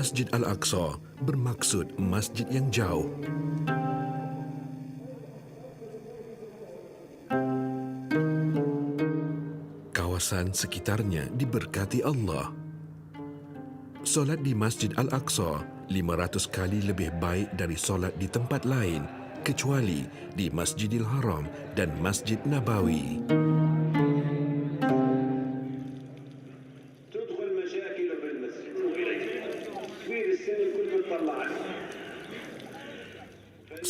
Masjid Al-Aqsa bermaksud masjid yang jauh. Kawasan sekitarnya diberkati Allah. Solat di Masjid Al-Aqsa 500 kali lebih baik dari solat di tempat lain kecuali di Masjidil Haram dan Masjid Nabawi.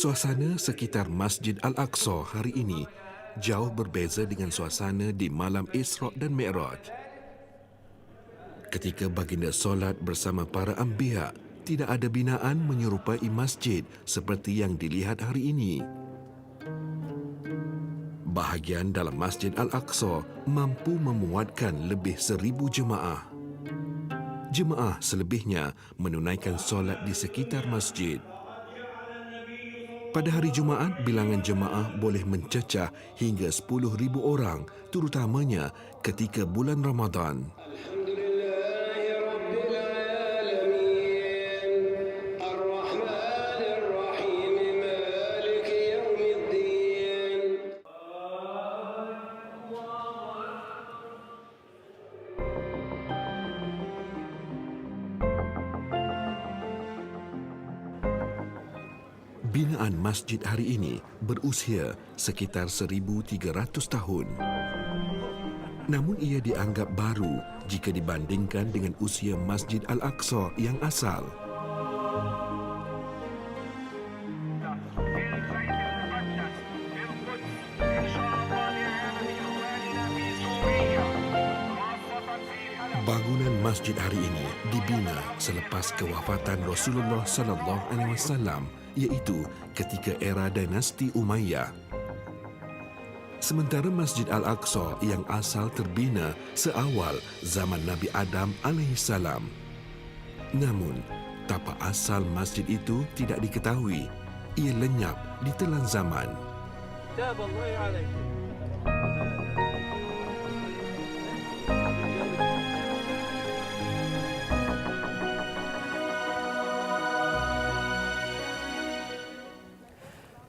Suasana sekitar Masjid Al-Aqsa hari ini jauh berbeza dengan suasana di malam Isra' dan Mi'raj. Ketika baginda solat bersama para anbiya, tidak ada binaan menyerupai masjid seperti yang dilihat hari ini. Bahagian dalam Masjid Al-Aqsa mampu memuatkan lebih 1,000 jemaah. Jemaah selebihnya menunaikan solat di sekitar masjid. Pada hari Jumaat, bilangan jemaah boleh mencecah hingga 10,000 orang, terutamanya ketika bulan Ramadan. Binaan masjid hari ini berusia sekitar 1,300 tahun. Namun ia dianggap baru jika dibandingkan dengan usia Masjid Al-Aqsa yang asal. Bangunan masjid hari ini dibina selepas kewafatan Rasulullah sallallahu alaihi wasallam, iaitu ketika era dinasti Umayyah. Sementara Masjid Al-Aqsa yang asal terbina seawal zaman Nabi Adam alaihissalam. Namun, tapak asal masjid itu tidak diketahui. Ia lenyap di telan zaman.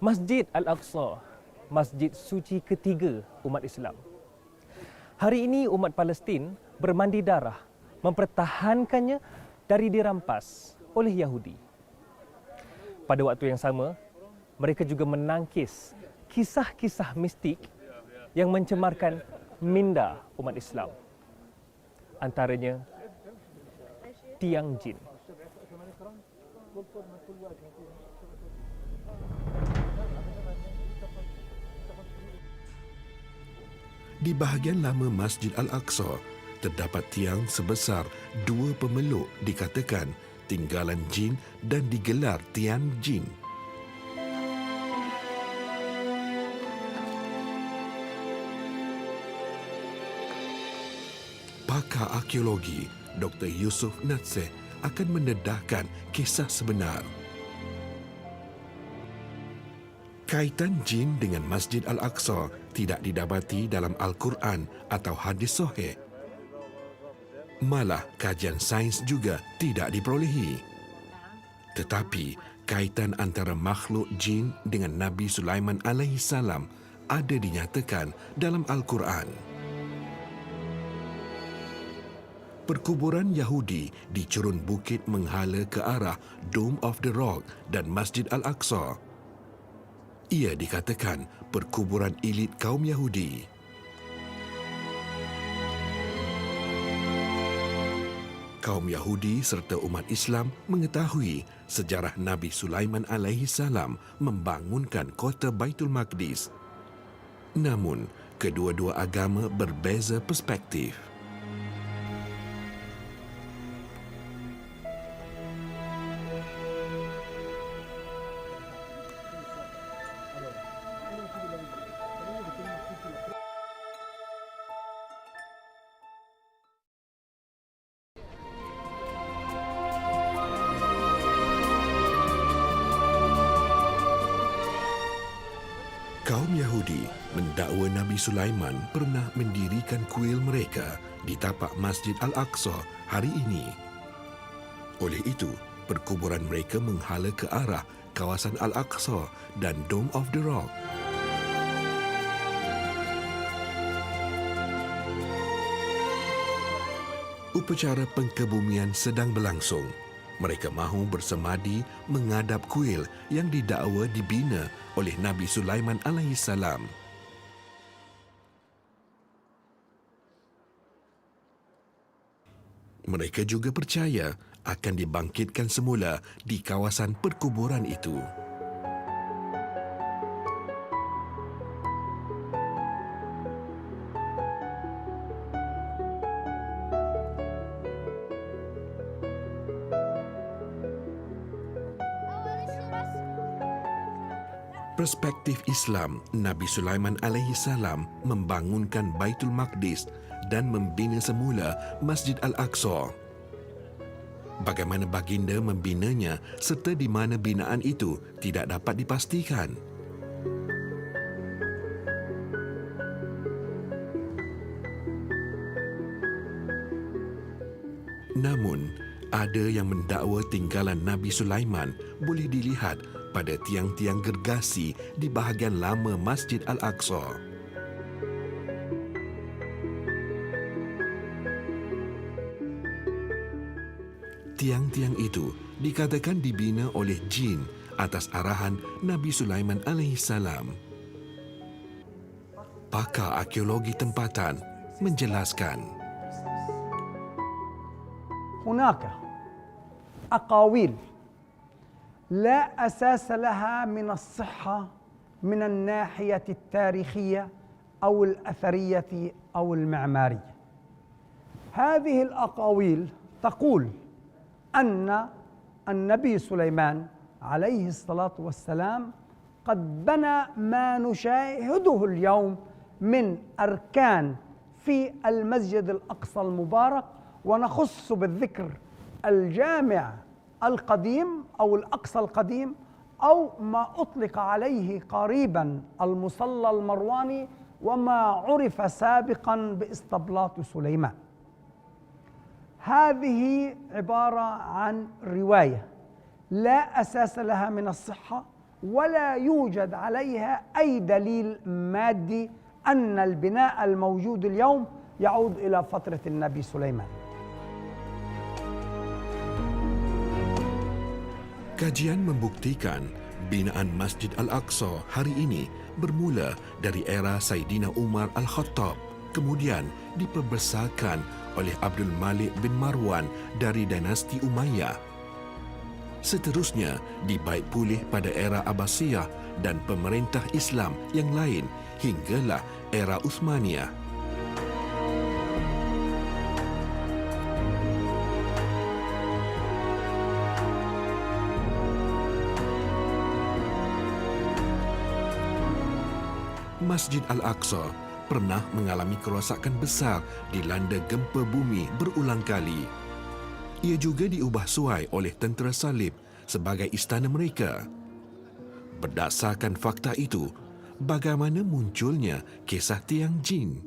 Masjid Al-Aqsa, masjid suci ketiga umat Islam. Hari ini umat Palestin bermandi darah mempertahankannya dari dirampas oleh Yahudi. Pada waktu yang sama, mereka juga menangkis kisah-kisah mistik yang mencemarkan minda umat Islam. Antaranya tiang jin. Di bahagian lama Masjid Al-Aqsa, terdapat tiang sebesar 2 pemeluk dikatakan tinggalan jin dan digelar tiang jin. Pakar arkeologi Dr. Yusuf Natseh akan mendedahkan kisah sebenar. Kaitan jin dengan Masjid Al-Aqsa tidak didapati dalam Al-Quran atau hadis sahih. Malah kajian sains juga tidak diperolehi. Tetapi kaitan antara makhluk jin dengan Nabi Sulaiman alaihissalam ada dinyatakan dalam Al-Quran. Perkuburan Yahudi di cerun bukit menghala ke arah Dome of the Rock dan Masjid Al-Aqsa. Ia dikatakan perkuburan elit kaum Yahudi. Kaum Yahudi serta umat Islam mengetahui sejarah Nabi Sulaiman alaihissalam membangunkan kota Baitul Maqdis. Namun, kedua-dua agama berbeza perspektif. Kaum Yahudi mendakwa Nabi Sulaiman pernah mendirikan kuil mereka di tapak Masjid Al-Aqsa hari ini. Oleh itu, perkuburan mereka menghala ke arah kawasan Al-Aqsa dan Dome of the Rock. Upacara pengkebumian sedang berlangsung. Mereka mahu bersemadi menghadap kuil yang didakwa dibina oleh Nabi Sulaiman alaihissalam. Mereka juga percaya akan dibangkitkan semula di kawasan perkuburan itu. Perspektif Islam, Nabi Sulaiman alaihissalam membangunkan Baitul Maqdis dan membina semula Masjid Al-Aqsa. Bagaimana baginda membinanya serta di mana binaan itu tidak dapat dipastikan. Namun, ada yang mendakwa tinggalan Nabi Sulaiman boleh dilihat pada tiang-tiang gergasi di bahagian lama Masjid Al-Aqsa. Tiang-tiang itu dikatakan dibina oleh jin atas arahan Nabi Sulaiman alaihissalam. Pakar arkeologi tempatan menjelaskan. هناك أقاويل لا أساس لها من الصحة من الناحية التاريخية أو الأثرية أو المعمارية. هذه الأقاويل تقول أن النبي سليمان عليه الصلاة والسلام قد بنى ما نشاهده اليوم من أركان في المسجد الأقصى المبارك، ونخص بالذكر الجامع القديم أو الأقصى القديم، أو ما أطلق عليه قريبا المصلى المرواني وما عرف سابقا بإسطبلات سليمان. هذه عبارة عن رواية لا أساس لها من الصحة، ولا يوجد عليها أي دليل مادي أن البناء الموجود اليوم يعود إلى فترة النبي سليمان. Kajian membuktikan binaan Masjid Al-Aqsa hari ini bermula dari era Saidina Umar Al-Khattab, kemudian diperbesarkan oleh Abdul Malik bin Marwan dari dinasti Umayyah. Seterusnya dibaik pulih pada era Abbasiyah dan pemerintah Islam yang lain hinggalah era Uthmaniyah. Masjid Al-Aqsa pernah mengalami kerosakan besar dilanda gempa bumi berulang kali. Ia juga diubah suai oleh tentera salib sebagai istana mereka. Berdasarkan fakta itu, bagaimana munculnya kisah tiang jin?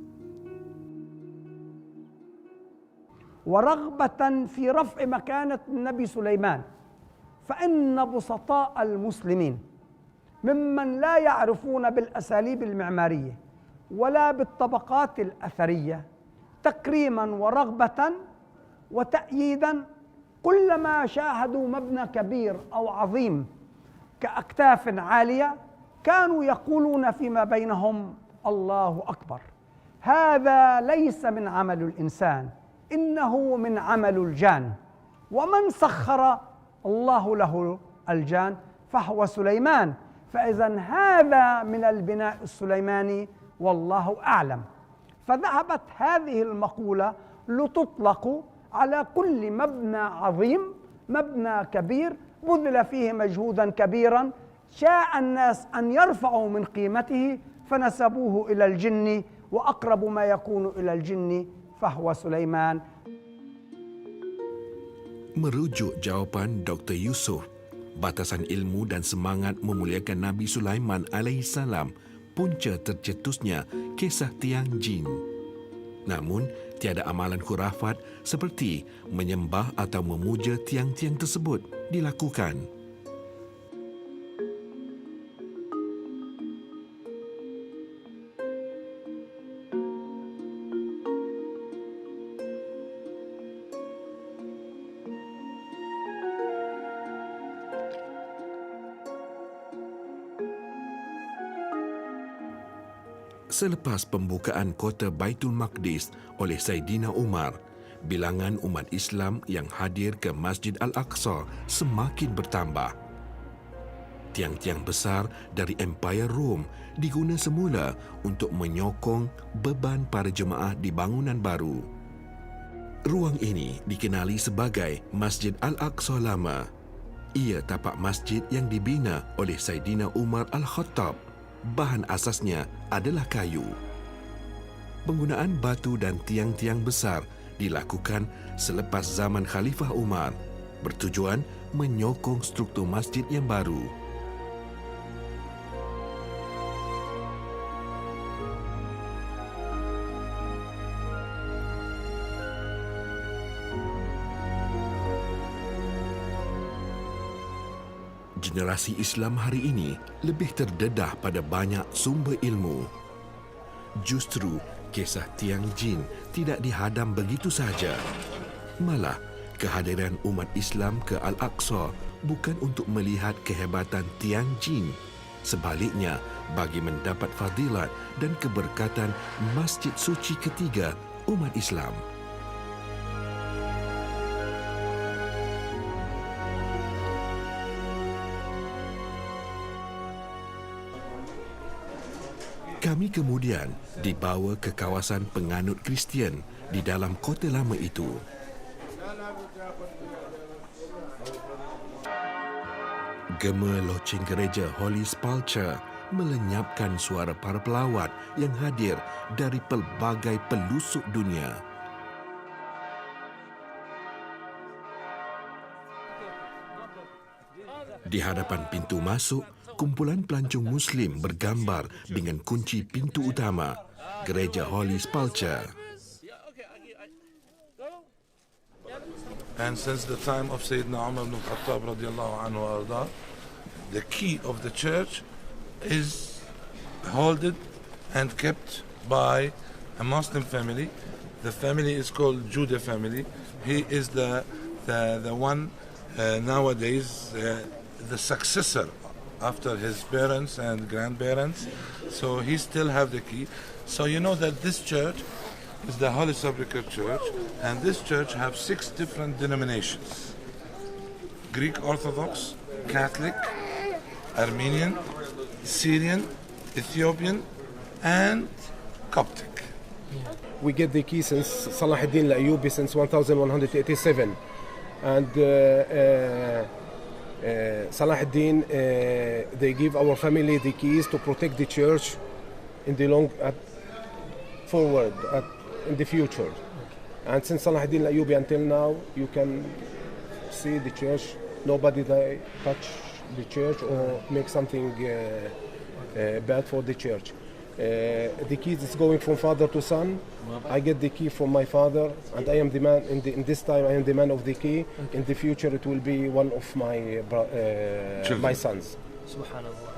ورغبة في رفع مكانة النبي سليمان، فإن بسطاء المسلمين ممن لا يعرفون بالأساليب المعمارية ولا بالطبقات الأثرية تكريما ورغبة وتأييدا كلما شاهدوا مبنى كبير أو عظيم كأكتاف عالية كانوا يقولون فيما بينهم الله أكبر. هذا ليس من عمل الإنسان، إنه من عمل الجان، ومن سخر الله له الجان فهو سليمان. فإذا هذا من البناء السليماني والله أعلم. فذهبت هذه المقولة لتطلق على كل مبنى عظيم، مبنى كبير بذل فيه مجهودا كبيرا، شاء الناس أن يرفعوا من قيمته فنسبوه إلى الجن، وأقرب ما يكون إلى الجن فهو سليمان. Merujuk jawapan Dr. Yusuf, batasan ilmu dan semangat memuliakan Nabi Sulaiman alaihissalam punca tercetusnya kisah tiang jin. Namun, Tiada amalan khurafat seperti menyembah atau memuja tiang-tiang tersebut dilakukan. Selepas pembukaan kota Baitul Maqdis oleh Saidina Umar, bilangan umat Islam yang hadir ke Masjid Al-Aqsa semakin bertambah. Tiang-tiang besar dari Empire Rom diguna semula untuk menyokong beban para jemaah di bangunan baru. Ruang ini dikenali sebagai Masjid Al-Aqsa Lama. Ia tapak masjid yang dibina oleh Saidina Umar Al-Khattab. Bahan asasnya adalah kayu. Penggunaan batu dan tiang-tiang besar dilakukan selepas zaman Khalifah Umar, bertujuan menyokong struktur masjid yang baru. Generasi Islam hari ini lebih terdedah pada banyak sumber ilmu. Justru, kisah tiang jin tidak dihadam begitu saja. Malah, kehadiran umat Islam ke Al-Aqsa bukan untuk melihat kehebatan tiang jin. Sebaliknya, bagi mendapat fadilat dan keberkatan Masjid Suci ketiga umat Islam. Kami kemudian dibawa ke kawasan penganut Kristian di dalam kota lama itu. Gema loceng gereja Holy Sepulchre melenyapkan suara para pelawat yang hadir dari pelbagai pelosok dunia. Di hadapan pintu masuk, kumpulan pelancong Muslim bergambar dengan kunci pintu utama gereja Holy Sepulchre. And since the time of Sayyidina Umar ibn Khattab radiallahu anhu arda, the key of the church is held and kept by a Muslim family. The family is called Judah family. He is the one nowadays the successor after his parents and grandparents, so he still have the key. So you know that this church is the Holy Sepulchre Church, and this church have 6 different denominations: Greek Orthodox, Catholic, Armenian, Syrian, Ethiopian, and Coptic. We get the key since Salahuddin al-Ayyubi since 1187, and Salahuddin, they give our family the keys to protect the church in the in the future. And since Salahuddin al-Ayyubi until now, you can see the church. Nobody touch the church or make something bad for the church. The keys is going from father to son. I get the key from my father, and I am the man. In this time, I am the man of the key. Okay. In the future, it will be one of my sons. Subhanallah.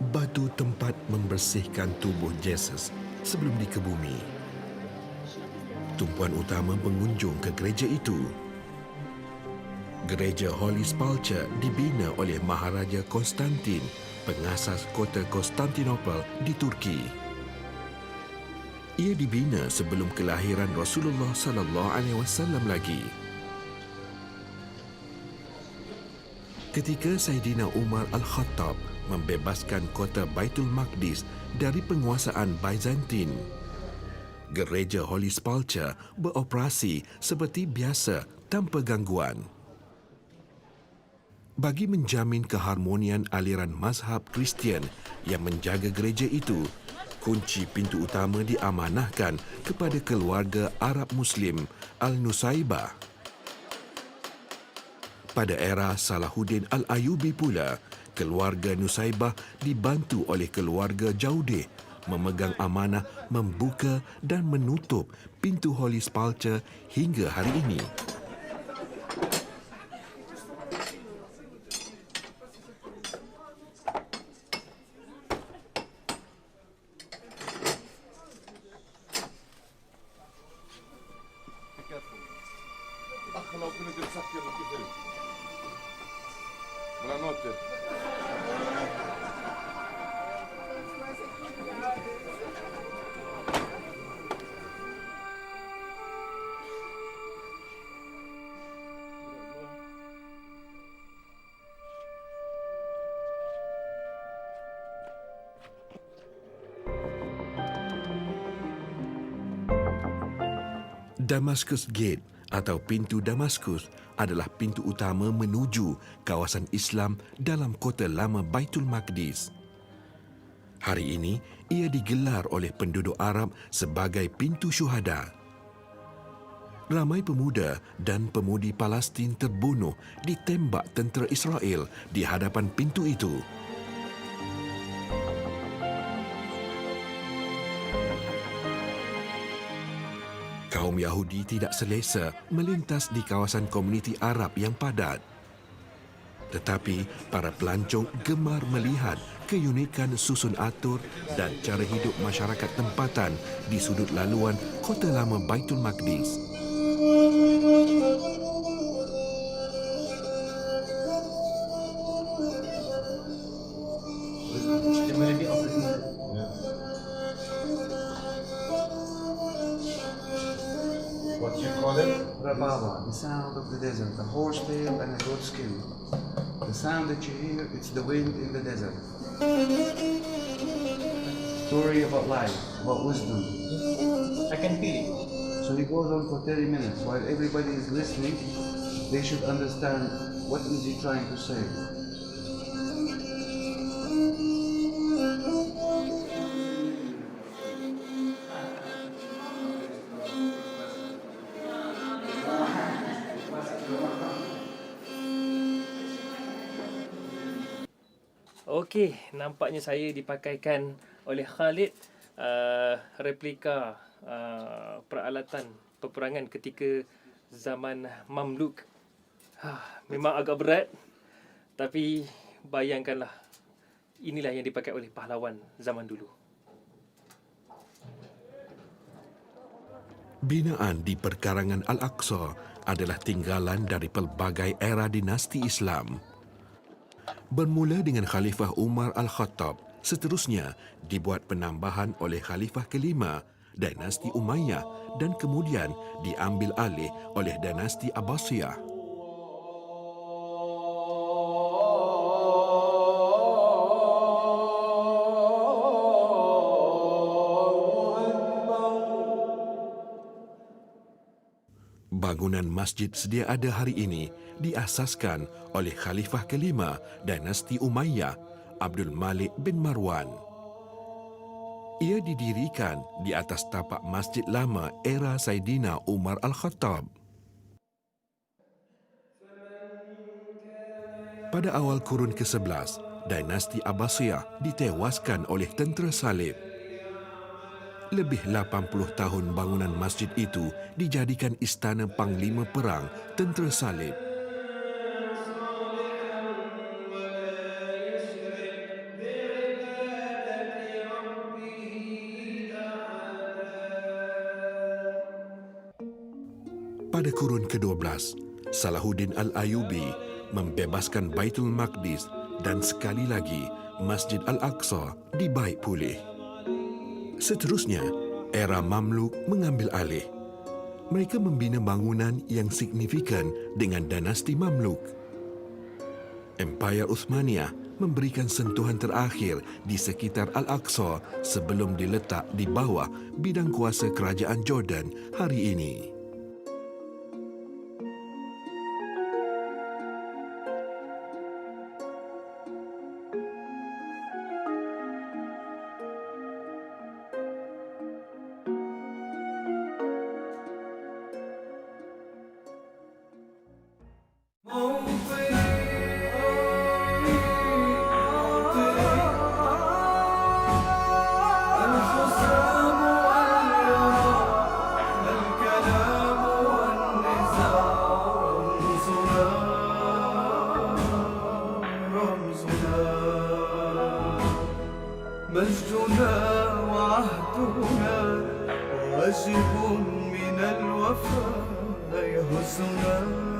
Batu tempat membersihkan tubuh Yesus sebelum dikebumi. Tumpuan utama pengunjung ke gereja itu. Gereja Holy Sepulchre dibina oleh Maharaja Konstantin, pengasas kota Konstantinopel di Turki. Ia dibina sebelum kelahiran Rasulullah sallallahu alaihi wasallam lagi. Ketika Saidina Umar Al-Khattab membebaskan kota Baitul Maqdis dari penguasaan Byzantine, gereja Holy Sepulchre beroperasi seperti biasa tanpa gangguan. Bagi menjamin keharmonian aliran mazhab Kristian yang menjaga gereja itu, kunci pintu utama diamanahkan kepada keluarga Arab Muslim Al-Nusaibah. Pada era Salahuddin Al-Ayyubi pula, keluarga Nusaibah dibantu oleh keluarga Jaudeh memegang amanah membuka dan menutup pintu Holy Sepulchre hingga hari ini. Damascus Gate atau Pintu Damaskus adalah pintu utama menuju kawasan Islam dalam kota lama Baitul Maqdis. Hari ini, ia digelar oleh penduduk Arab sebagai Pintu Syuhada. Ramai pemuda dan pemudi Palestin terbunuh ditembak tentera Israel di hadapan pintu itu. Kaum Yahudi tidak selesa melintas di kawasan komuniti Arab yang padat. Tetapi para pelancong gemar melihat keunikan susun atur dan cara hidup masyarakat tempatan di sudut laluan kota lama Baitul Maqdis. What you call it? Rababa, the sound of the desert, a horse tail and a goat skin. The sound that you hear, it's the wind in the desert. Story about life, about wisdom. I can feel it. So he goes on for 30 minutes. While everybody is listening, they should understand what is he trying to say. Okey, nampaknya saya dipakaikan oleh Khalid replika peralatan peperangan ketika zaman Mamluk. Memang agak berat, tapi bayangkanlah, inilah yang dipakai oleh pahlawan zaman dulu. Binaan di perkarangan Al-Aqsa adalah tinggalan dari pelbagai era dinasti Islam. Bermula dengan Khalifah Umar Al-Khattab, seterusnya dibuat penambahan oleh Khalifah kelima, dinasti Umayyah, dan kemudian diambil alih oleh dinasti Abbasiyah. Bangunan masjid sedia ada hari ini diasaskan oleh Khalifah kelima dinasti Umayyah, Abdul Malik bin Marwan. Ia didirikan di atas tapak masjid lama era Saidina Umar Al-Khattab. Pada awal kurun ke-11, dinasti Abbasiyah ditewaskan oleh tentera Salib. Lebih 80 tahun bangunan masjid itu dijadikan istana Panglima Perang Tentera Salib. Pada kurun ke-12, Salahuddin Al-Ayyubi membebaskan Baitul Maqdis dan sekali lagi Masjid Al-Aqsa dibaik pulih. Seterusnya, era Mamluk mengambil alih. Mereka membina bangunan yang signifikan dengan dinasti Mamluk. Empayar Uthmaniyah memberikan sentuhan terakhir di sekitar Al-Aqsa sebelum diletak di bawah bidang kuasa kerajaan Jordan hari ini. حسنا